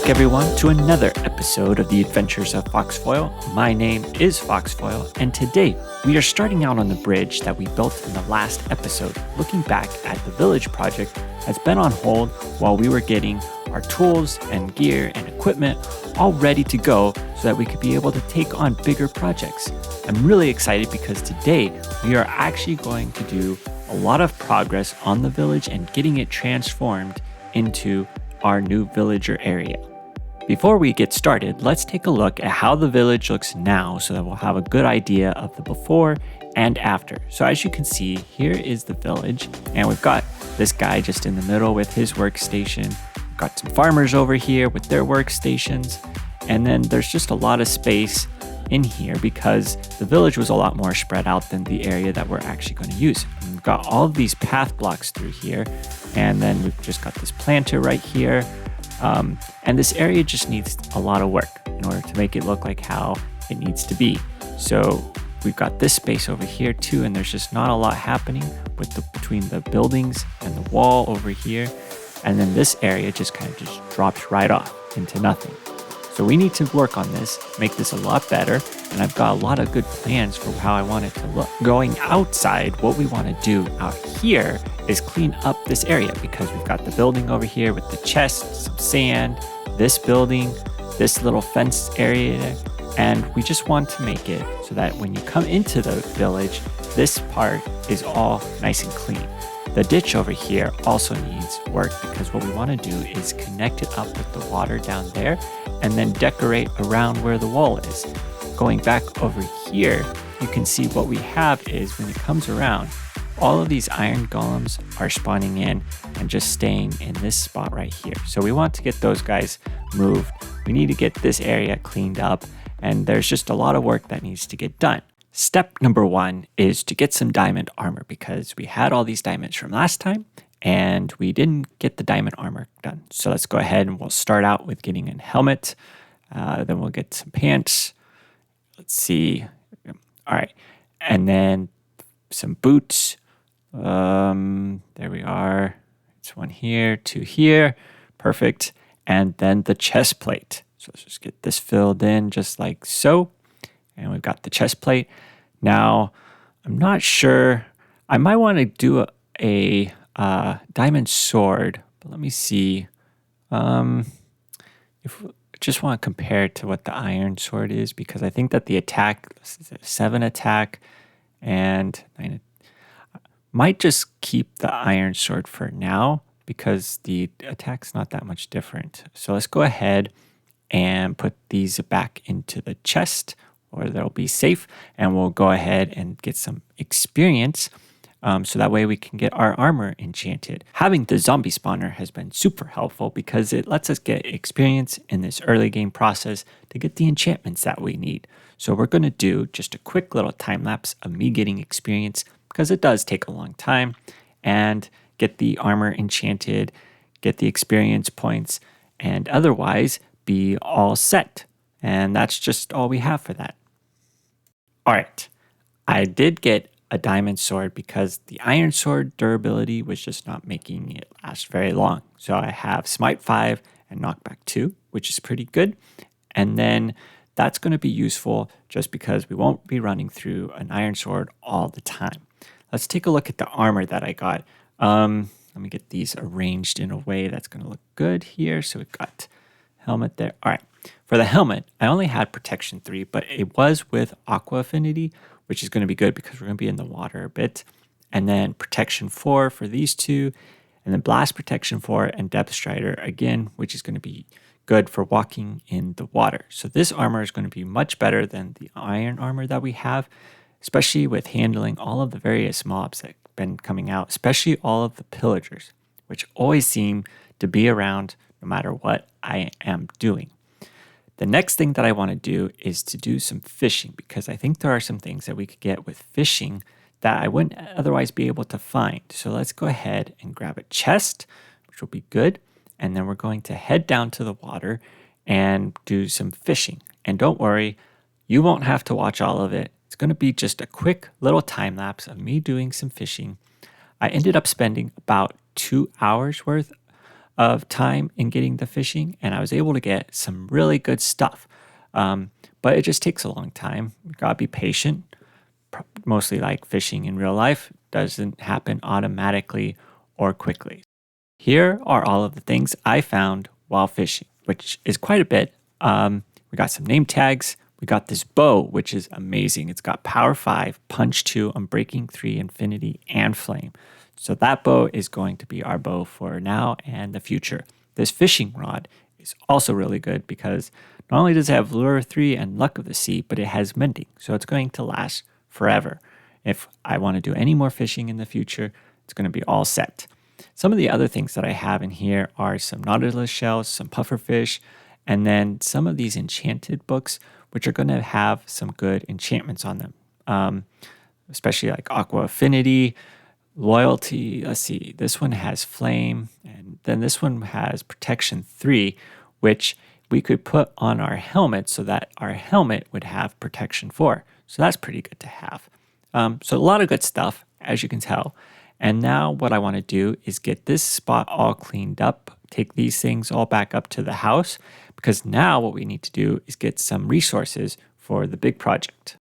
back, everyone, to another episode of the Adventures of FoxFoil. My name is FoxFoil, and today we are starting out on the bridge that we built in the last episode, looking back at the village project that's been on hold while we were getting our tools and gear and equipment all ready to go so that we could be able to take on bigger projects. I'm really excited because today we are actually going to do a lot of progress on the village and getting it transformed into our new villager area. Before we get started, let's take a look at how the village looks now so that we'll have a good idea of the before and after. So as you can see, here is the village, and we've got this guy just in the middle with his workstation. We've got some farmers over here with their workstations, and then there's just a lot of space in here because the village was a lot more spread out than the area that we're actually going to use. And we've got all of these path blocks through here, and then we've just got this planter right here. And this area just needs a lot of work in order to make it look like how it needs to be. So we've got this space over here too, and there's just not a lot happening between the buildings and the wall over here. And then this area just kind of just drops right off into nothing. So we need to work on this, make this a lot better, and I've got a lot of good plans for how I want it to look. Going outside, what we want to do out here is clean up this area because we've got the building over here with the chest, some sand, this building, this little fence area, and we just want to make it so that when you come into the village, this part is all nice and clean. The ditch over here also needs work because what we want to do is connect it up with the water down there and then decorate around where the wall is. Going back over here, you can see what we have is when it comes around, all of these iron golems are spawning in and just staying in this spot right here. So we want to get those guys moved. We need to get this area cleaned up, and there's just a lot of work that needs to get done. Step number 1 is to get some diamond armor because we had all these diamonds from last time and we didn't get the diamond armor done. So let's go ahead and we'll start out with getting a helmet. Then we'll get some pants. Let's see. All right. And then some boots. There we are. It's 1 here, 2 here. Perfect. And then the chest plate. So let's just get this filled in just like so. And we've got the chest plate. Now, I'm not sure. I might want to do a diamond sword, but let me see. If just want to compare it to what the iron sword is, because I think that the attack, 7 attack and 9, might just keep the iron sword for now because the attack's not that much different. So let's go ahead and put these back into the chest, or they'll be safe, and we'll go ahead and get some experience so that way we can get our armor enchanted. Having the zombie spawner has been super helpful because it lets us get experience in this early game process to get the enchantments that we need. So we're going to do just a quick little time lapse of me getting experience because it does take a long time, and get the armor enchanted, get the experience points, and otherwise be all set. And that's just all we have for that. All right, I did get a diamond sword because the iron sword durability was just not making it last very long. So I have Smite 5 and Knockback 2, which is pretty good. And then that's going to be useful just because we won't be running through an iron sword all the time. Let's take a look at the armor that I got. Let me get these arranged in a way that's going to look good here. So we've got helmet there. All right. For the helmet, I only had protection 3, but it was with aqua affinity, which is going to be good because we're going to be in the water a bit. And then protection 4 for these two, and then blast protection 4 and depth strider again, which is going to be good for walking in the water. So this armor is going to be much better than the iron armor that we have, especially with handling all of the various mobs that have been coming out, especially all of the pillagers, which always seem to be around no matter what I am doing. The next thing that I want to do is to do some fishing because I think there are some things that we could get with fishing that I wouldn't otherwise be able to find. So let's go ahead and grab a chest, which will be good. And then we're going to head down to the water and do some fishing. And don't worry, you won't have to watch all of it. It's going to be just a quick little time lapse of me doing some fishing. I ended up spending about 2 hours worth of time in getting the fishing, and I was able to get some really good stuff. But it just takes a long time. You gotta be patient. Mostly like fishing in real life doesn't happen automatically or quickly. Here are all of the things I found while fishing, which is quite a bit. We got some name tags. We got this bow, which is amazing. It's got power 5, punch 2, unbreaking 3, infinity, and flame. So that bow is going to be our bow for now and the future. This fishing rod is also really good because not only does it have Lure 3 and Luck of the Sea, but it has mending. So it's going to last forever. If I want to do any more fishing in the future, it's going to be all set. Some of the other things that I have in here are some nautilus shells, some pufferfish, and then some of these enchanted books, which are going to have some good enchantments on them, especially like Aqua Affinity, Loyalty. Let's see, this one has Flame, and then this one has Protection 3, which we could put on our helmet so that our helmet would have Protection 4. So that's pretty good to have. So a lot of good stuff, as you can tell. And now what I want to do is get this spot all cleaned up, take these things all back up to the house, because now what we need to do is get some resources for the big project.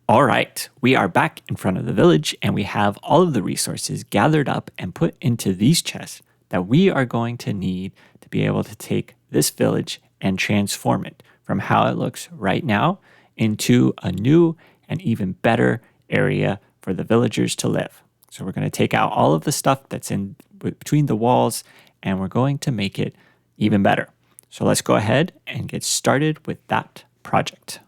All right, we are back in front of the village and we have all of the resources gathered up and put into these chests that we are going to need to be able to take this village and transform it from how it looks right now into a new and even better area for the villagers to live. So we're going to take out all of the stuff that's in between the walls and we're going to make it even better. So let's go ahead and get started with that project.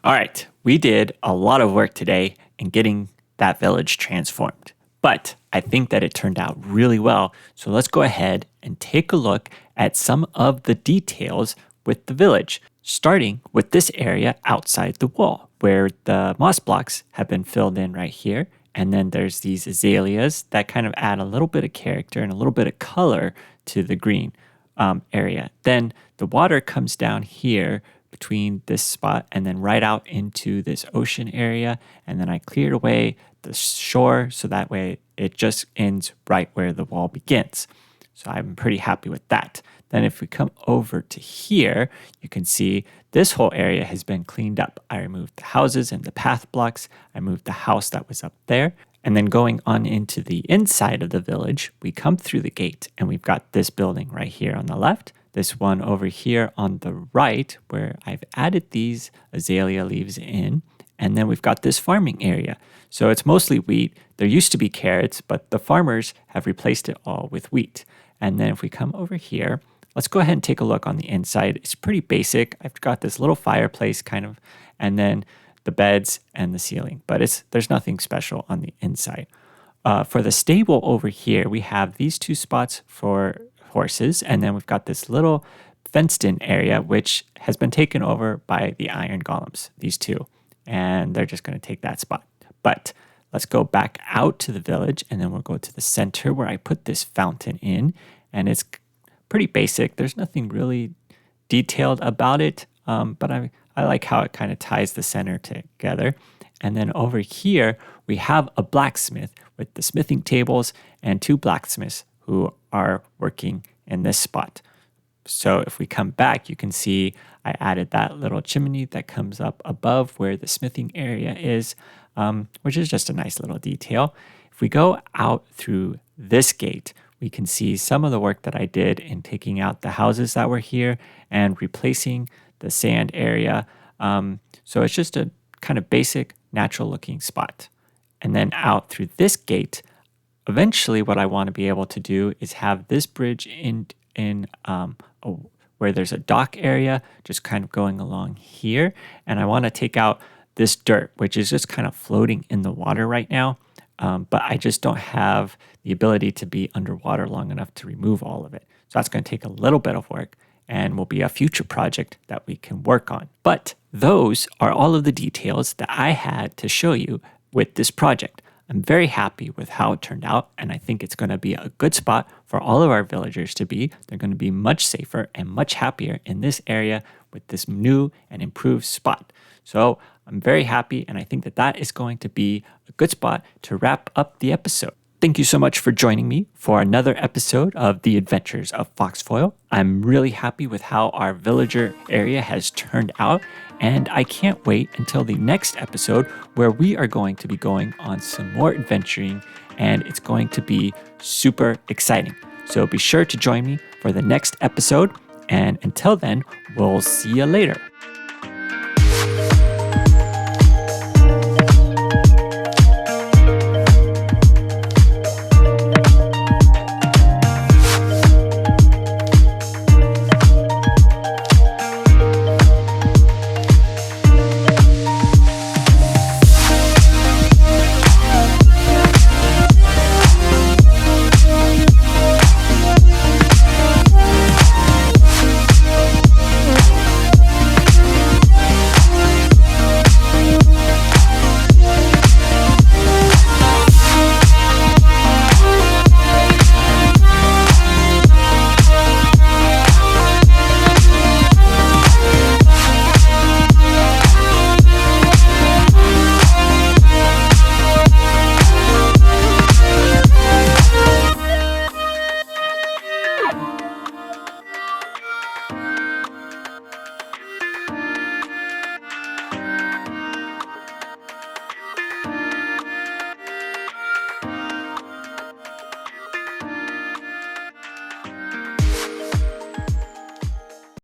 All right, we did a lot of work today in getting that village transformed, but I think that it turned out really well. So let's go ahead and take a look at some of the details with the village, starting with this area outside the wall where the moss blocks have been filled in right here. And then there's these azaleas that kind of add a little bit of character and a little bit of color to the green area. Then the water comes down here between this spot and then right out into this ocean area. And then I cleared away the shore so that way it just ends right where the wall begins. So I'm pretty happy with that. Then if we come over to here, you can see this whole area has been cleaned up. I removed the houses and the path blocks. I moved the house that was up there. And then going on into the inside of the village, we come through the gate and we've got this building right here on the left. This one over here on the right where I've added these azalea leaves in. And then we've got this farming area. So it's mostly wheat. There used to be carrots, but the farmers have replaced it all with wheat. And then if we come over here, let's go ahead and take a look on the inside. It's pretty basic. I've got this little fireplace kind of, and then the beds and the ceiling, but there's nothing special on the inside. For the stable over here, we have these two spots for horses, and then we've got this little fenced-in area, which has been taken over by the iron golems, these two, and they're just going to take that spot. But let's go back out to the village, and then we'll go to the center where I put this fountain in, and it's pretty basic. There's nothing really detailed about it, but I like how it kind of ties the center together. And then over here, we have a blacksmith with the smithing tables and two blacksmiths who are working in this spot. So if we come back, you can see I added that little chimney that comes up above where the smithing area is, which is just a nice little detail. If we go out through this gate, we can see some of the work that I did in taking out the houses that were here and replacing the sand area. So it's just a kind of basic, natural looking spot. And then out through this gate, eventually what I want to be able to do is have this bridge where there's a dock area just kind of going along here. And I want to take out this dirt, which is just kind of floating in the water right now. But I just don't have the ability to be underwater long enough to remove all of it. So that's going to take a little bit of work and will be a future project that we can work on. But those are all of the details that I had to show you with this project. I'm very happy with how it turned out, and I think it's going to be a good spot for all of our villagers to be. They're going to be much safer and much happier in this area with this new and improved spot. So I'm very happy, and I think that that is going to be a good spot to wrap up the episode. Thank you so much for joining me for another episode of The Adventures of FoxFoil. I'm really happy with how our villager area has turned out, and I can't wait until the next episode where we are going to be going on some more adventuring, and it's going to be super exciting. So be sure to join me for the next episode, and until then, we'll see you later.